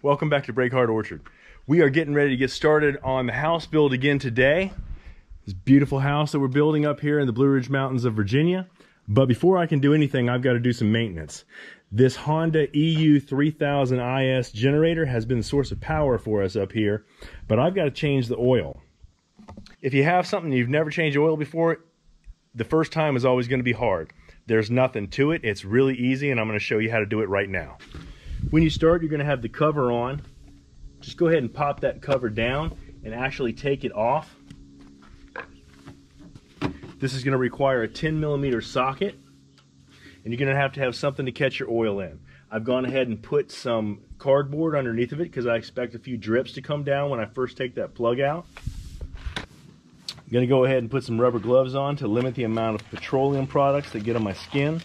welcome back to Break Hard Orchard. We are getting ready to get started on the house build again today. This beautiful house that we're building up here in the Blue Ridge Mountains of Virginia. But before I can do anything, I've got to do some maintenance. This Honda EU3000is generator has been the source of power for us up here, but I've got to change the oil. If you have something you've never changed oil before, the first time is always going to be hard. There's nothing to it. It's really easy, and I'm going to show you how to do it right now. When you start, you're going to have the cover on. Just go ahead and pop that cover down and actually take it off. This is going to require a 10mm socket, and you're going to have something to catch your oil in. I've gone ahead and put some cardboard underneath of it because I expect a few drips to come down when I first take that plug out. I'm going to go ahead and put some rubber gloves on to limit the amount of petroleum products that get on my skin.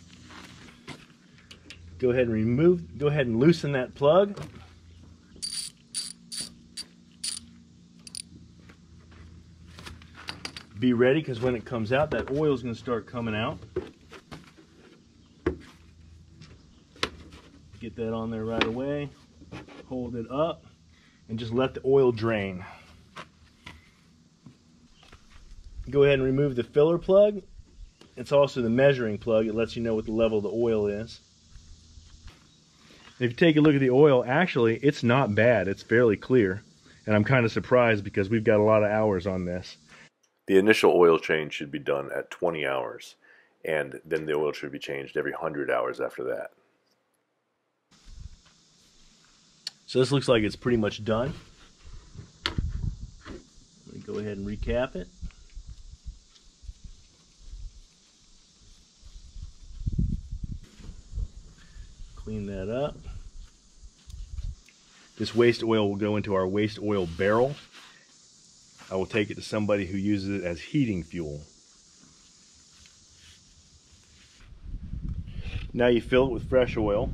Go ahead and loosen that plug. Be ready, because when it comes out, that oil is going to start coming out. Get that on there right away. Hold it up and just let the oil drain. Go ahead and remove the filler plug. It's also the measuring plug. It lets you know what the level of the oil is. If you take a look at the oil, actually, it's not bad. It's fairly clear. And I'm kind of surprised because we've got a lot of hours on this. The initial oil change should be done at 20 hours, and then the oil should be changed every 100 hours after that. So this looks like it's pretty much done. Let me go ahead and recap it. Clean that up. This waste oil will go into our waste oil barrel. I will take it to somebody who uses it as heating fuel. Now you fill it with fresh oil.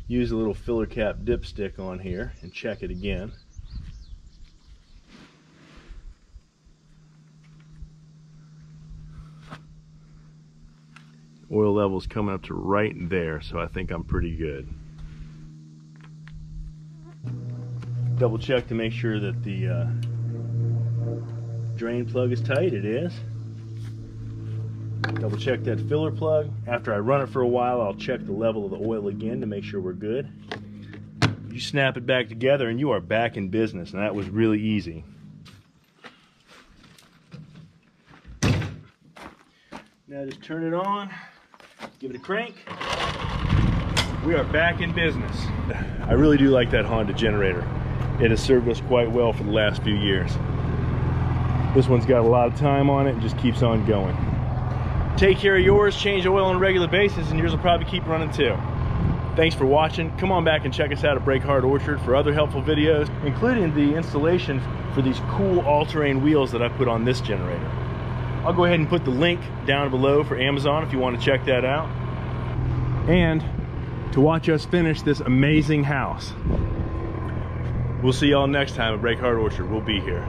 Use a little filler cap dipstick on here and check it again. Oil level's coming up to right there, so I think I'm pretty good. Double check to make sure that the drain plug is tight. It is. Double check that filler plug. After I run it for a while, I'll check the level of the oil again to make sure we're good. You snap it back together and you are back in business, and that was really easy. Now just turn it on, give it a crank. We are back in business. I really do like that Honda generator. It has served us quite well for the last few years. This one's got a lot of time on it and just keeps on going. Take care of yours, change oil on a regular basis, and yours will probably keep running too. Thanks for watching. Come on back and check us out at Break Hard Orchard for other helpful videos, including the installation for these cool all-terrain wheels that I put on this generator. I'll go ahead and put the link down below for Amazon if you want to check that out. And to watch us finish this amazing house. We'll see y'all next time at Break Hard Orchard. We'll be here.